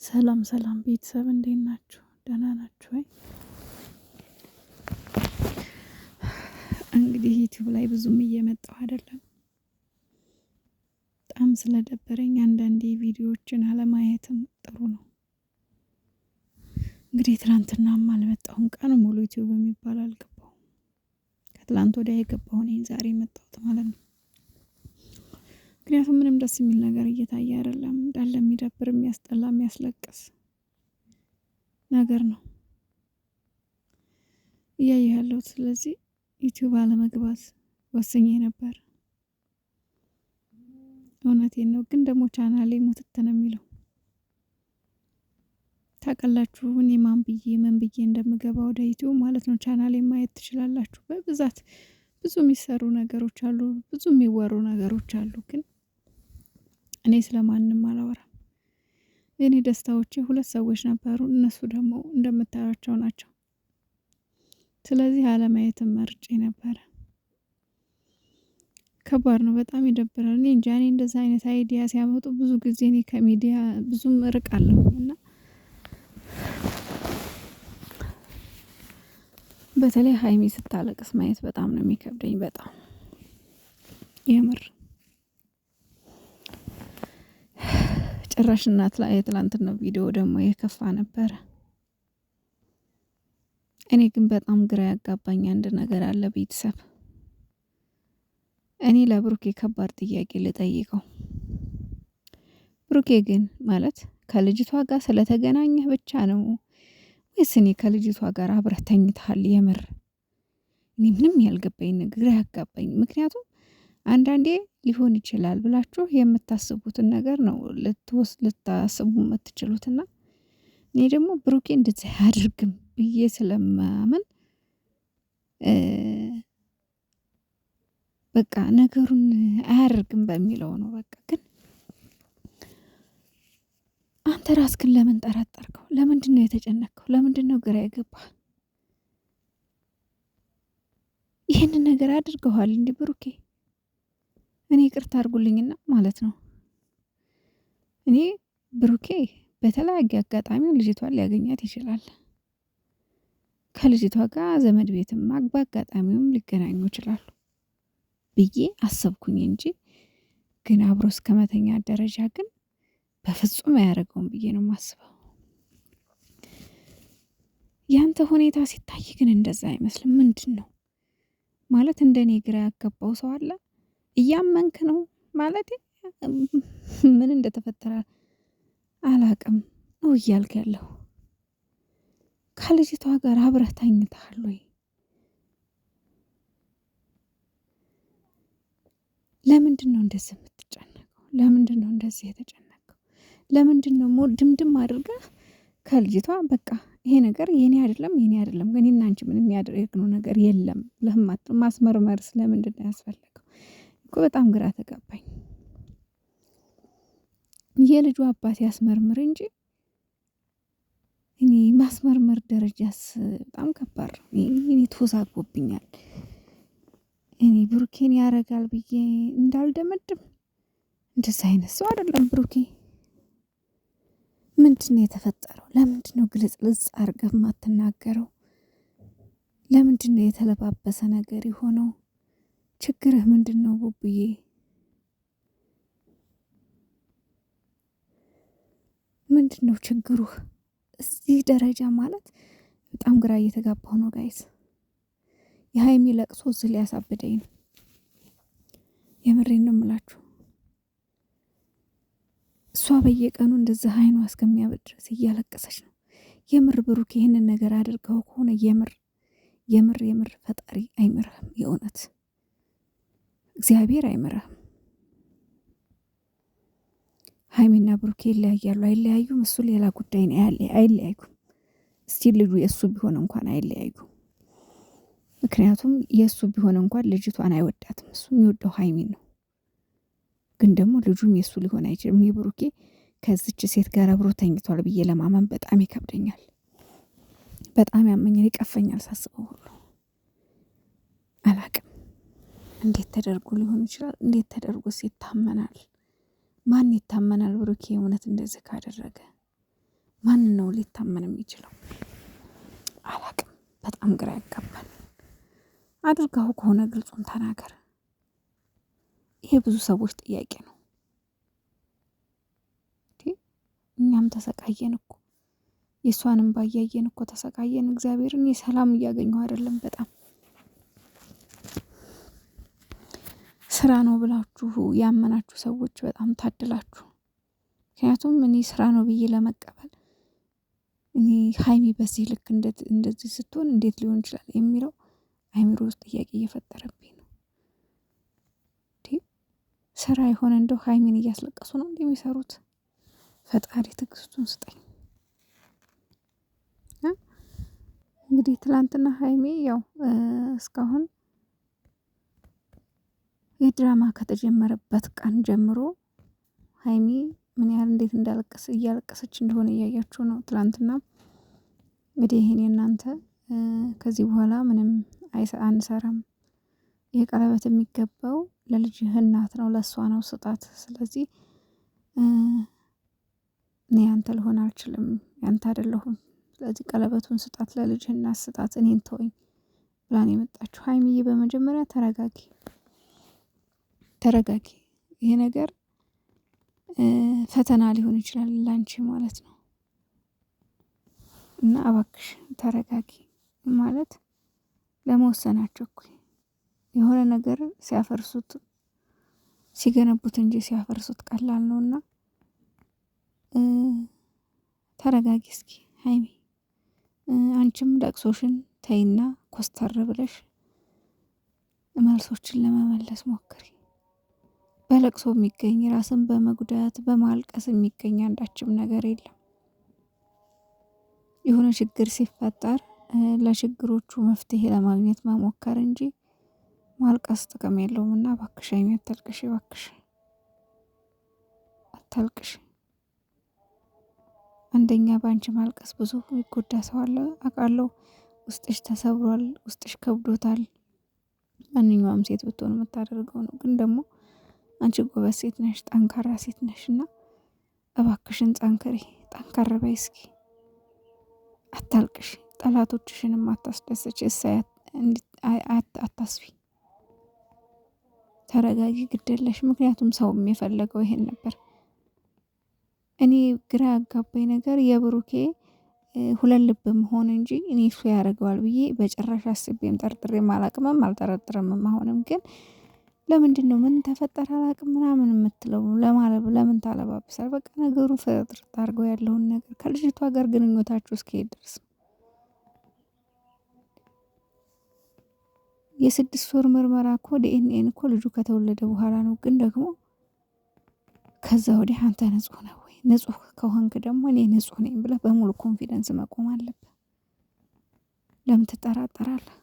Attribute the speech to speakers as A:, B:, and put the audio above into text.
A: ሰላም ሰላም ቤተሰብ እንዴት ናችሁ? ደህና ናችሁ ወይ? እንግዲህ ዩቲዩብ ላይ ብዙም እየመጣሁ አይደለም። በጣም ስለደበረኝ አንዳንዴ ቪዲዮዎችን አለማየትም ጥሩ ነው። እንግዲህ ትናንትናም አልመጣሁም። ቀን ሙሉ ዩቲዩብ የሚባል አልገባሁም። ከትላንት ወዲያ የገባሁ ነኝ ዛሬ የመጣሁት ማለት ነው። ምክንያቱም ምንም ደስ የሚል ነገር እየታየ አይደለም። እንዳለ የሚደብር፣ የሚያስጠላ፣ የሚያስለቅስ ነገር ነው እያየሁ ያለሁት። ስለዚህ ዩቲዩብ አለመግባት ወስኜ ነበር። እውነቴን ነው። ግን ደግሞ ቻናሌ ሙትት ነው የሚለው። ታውቃላችሁ እኔ ማን ብዬ ምን ብዬ እንደምገባ ወደ ዩቲዩብ ማለት ነው። ቻናሌን ማየት ትችላላችሁ። በብዛት ብዙ የሚሰሩ ነገሮች አሉ፣ ብዙ የሚወሩ ነገሮች አሉ። ግን እኔ ስለማንም አላወራም። የኔ ደስታዎቼ ሁለት ሰዎች ነበሩ። እነሱ ደግሞ እንደምታያቸው ናቸው። ስለዚህ አለማየትም መርጬ ነበረ። ከባድ ነው፣ በጣም ይደብራል። እኔ እንጃ፣ እኔ እንደዛ አይነት አይዲያ ሲያመጡ ብዙ ጊዜ እኔ ከሚዲያ ብዙም እርቃለሁ እና በተለይ ሀይሚ ስታለቅስ ማየት በጣም ነው የሚከብደኝ። በጣም የምር ጭራሽ እናት ላይ የትላንትናው ቪዲዮ ደግሞ የከፋ ነበረ። እኔ ግን በጣም ግራ ያጋባኝ አንድ ነገር አለ ቤተሰብ። እኔ ለብሩኬ ከባድ ጥያቄ ልጠይቀው። ብሩኬ ግን ማለት ከልጅቷ ጋር ስለተገናኘህ ብቻ ነው ወይስ እኔ ከልጅቷ ጋር አብረህ ተኝተሃል? የምር እኔ ምንም ያልገባኝ ነገር ያጋባኝ። ምክንያቱም አንዳንዴ ሊሆን ይችላል ብላችሁ የምታስቡትን ነገር ነው ልታስቡ የምትችሉትና እኔ ደግሞ ብሩኬ እንደዚህ አያደርግም ብዬ ስለማምን በቃ ነገሩን አያደርግም በሚለው ነው። በቃ ግን አንተ ራስህን ለምን ጠረጠርከው? ለምንድነው የተጨነቅከው? ለምንድነው ግራ የገባህ? ይሄንን ነገር አድርገዋል እንዴ ብሩኬ? እኔ ይቅርታ አድርጉልኝና ማለት ነው። እኔ ብሩኬ በተለያየ አጋጣሚ ልጅቷን ሊያገኛት ይችላል። ከልጅቷ ጋር ዘመድ ቤትም በአጋጣሚውም ሊገናኙ ይችላሉ ብዬ አሰብኩኝ እንጂ ግን አብሮ እስከ መተኛት ደረጃ ግን በፍጹም አያደርገውም ብዬ ነው የማስበው። ያንተ ሁኔታ ሲታይ ግን እንደዛ አይመስልም። ምንድነው ማለት? እንደኔ ግራ ያጋባው ሰው አለ? እያመንክ ነው ማለት ምን እንደተፈጠረ አላቅም ነው እያልክ ያለው። ከልጅቷ ጋር አብረህ ተኝተሃል ወይ? ለምንድነው እንደዚህ የምትጨነቀው? ለምንድነው እንደዚህ የተጨነቀው? ለምንድነው ድምድም አድርገህ ከልጅቷ በቃ ይሄ ነገር የኔ አይደለም ግን እኔና አንቺ ምንም ያደረግነው ነገር የለም ለህማት ማስመርመር ስለምንድነው ያስፈልገው? እኮ በጣም ግራ ተጋባኝ። የልጁ አባት ያስመርምር እንጂ እኔ ማስመርመር ደረጃስ በጣም ከባድ ነው። እኔ ተወዛግቦብኛል። እኔ ብሩኬን ያረጋል ብዬ እንዳልደመድም እንደዛ አይነት ሰው አይደለም ብሩኬ። ምንድነው የተፈጠረው? ለምንድነው ግልጽልጽ አድርገህ የማትናገረው? ለምንድነው የተለባበሰ ነገር የሆነው? ችግርህ ምንድነው ቡቡዬ? ምንድነው ችግሩህ? እዚህ ደረጃ ማለት በጣም ግራ እየተጋባሁ ነው ጋይስ። የሀይሚ ለቅሶ እዚህ ሊያሳብደኝ ነው። የምሬን ነው የምላችሁ። እሷ በየቀኑ እንደዚህ አይኗ እስከሚያበድ ድረስ እያለቀሰች ነው። የምር ብሩክ ይህንን ነገር አድርገው ከሆነ የምር ፈጣሪ አይምርህም። የእውነት እግዚአብሔር አይምርህም። ሀይሚና ብሩክ ይለያያሉ አይለያዩም? እሱ ሌላ ጉዳይ ነው። አይለያዩም። እስቲ ልጁ የእሱ ቢሆን እንኳን አይለያዩም። ምክንያቱም የእሱ ቢሆን እንኳን ልጅቷን አይወዳትም። እሱ የሚወደው ሀይሚን ነው። ግን ደግሞ ልጁም የእሱ ሊሆን አይችልም። እኔ ብሩኬ ከዚች ሴት ጋር አብሮ ተኝቷል ብዬ ለማመን በጣም ይከብደኛል። በጣም ያመኛል፣ ይቀፈኛል ሳስበው ሁሉ። አላቅም እንዴት ተደርጎ ሊሆን ይችላል? እንዴት ተደርጎስ ይታመናል? ማን ይታመናል? ብሩኬ እውነት እንደዚህ ካደረገ ማንን ነው ሊታመን የሚችለው? አላቅም። በጣም ግራ ያጋባል። አድርገው ከሆነ ግልጹን ተናገር። ይሄ ብዙ ሰዎች ጥያቄ ነው። እኛም ተሰቃየን እኮ የእሷንም ባያየን እኮ ተሰቃየን። እግዚአብሔርን የሰላም እያገኘሁ አይደለም። በጣም ስራ ነው ብላችሁ ያመናችሁ ሰዎች በጣም ታድላችሁ። ምክንያቱም እኔ ስራ ነው ብዬ ለመቀበል እኔ ሀይሚ በዚህ ልክ እንደዚህ ስትሆን እንዴት ሊሆን ይችላል የሚለው አይምሮ ውስጥ ጥያቄ እየፈጠረብኝ ነው። ስራ የሆነ እንደው ሀይሚን እያስለቀሱ ነው እንደሚሰሩት። ፈጣሪ ትዕግስቱን ስጠኝ። እንግዲህ ትላንትና ሀይሚ ያው እስካሁን የድራማ ከተጀመረበት ቀን ጀምሮ ሀይሚ ምን ያህል እንዴት እያለቀሰች እንደሆነ እያያችሁ ነው። ትላንትና እንግዲህ ይሄን እናንተ ከዚህ በኋላ ምንም አንሰራም፣ ይሄ ቀለበት የሚገባው ለልጅህ እናት ነው፣ ለእሷ ነው፣ ስጣት። ስለዚህ እኔ ያንተ ልሆን አልችልም፣ ያንተ አይደለሁም። ስለዚህ ቀለበቱን ስጣት፣ ለልጅህ እናት ስጣት፣ እኔን ተወኝ ብላን የመጣችሁ። ሀይሚዬ በመጀመሪያ ተረጋጊ። ይሄ ነገር ፈተና ሊሆን ይችላል ላንቺ ማለት ነው እና እባክሽ ተረጋጊ። ማለት ለመወሰናቸው እኮ የሆነ ነገር ሲገነቡት እንጂ ሲያፈርሱት ቀላል ነውና ተረጋጊ እስኪ ሀይሚ። አንቺም ለቅሶሽን ተይና ኮስተር ብለሽ መልሶችን ለመመለስ ሞክሪ። በለቅሶ የሚገኝ ራስን በመጉዳት በማልቀስ የሚገኝ አንዳችም ነገር የለም። የሆነ ችግር ሲፈጠር ለችግሮቹ መፍትሄ ለማግኘት መሞከር እንጂ ማልቀስ ጥቅም የለውምና እባክሽ ሀይሚ አታልቅሽ፣ እባክሽ አታልቅሽ። አንደኛ በአንቺ ማልቀስ ብዙ የሚጎዳ ሰው አለ አውቃለሁ። ውስጥሽ ተሰብሯል፣ ውስጥሽ ከብዶታል። ማንኛውም ሴት ብትሆን የምታደርገው ነው። ግን ደግሞ አንቺ ጎበዝ ሴት ነሽ፣ ጠንካራ ሴት ነሽ እና እባክሽን ጠንከር በይ እስኪ። አታልቅሽ። ጠላቶችሽንም አታስደስች፣ አታስቢ። ተረጋጊ፣ ግደለሽ። ምክንያቱም ሰውም የፈለገው ይሄን ነበር። እኔ ግራ ያጋባኝ ነገር የብሩኬ ሁለት ልብ መሆን እንጂ እኔ እሱ ያደርገዋል ብዬ በጭራሽ አስቤም ጠርጥሬም አላቅምም አልጠረጥርምም። አሁንም ግን ለምንድን ነው ምን ተፈጠረ አላቅም ምናምን የምትለው ለምን ታለባብሳል? በቃ ነገሩን ፍጥር ታርገው ያለውን ነገር ከልጅቷ ጋር ግንኙነታችሁ እስኪሄድ ድረስ የ6 ወር ምርመራ እኮ ዲኤንኤን እኮ ልጁ ከተወለደ በኋላ ነው። ግን ደግሞ ከዛ ወዲህ አንተ ንጹህ ነው ወይ? ንጹህ ከሆንክ ደግሞ እኔ ንጹህ ነኝ ብለህ በሙሉ ኮንፊደንስ መቆም አለብህ። ለምን ትጠራጠራለህ?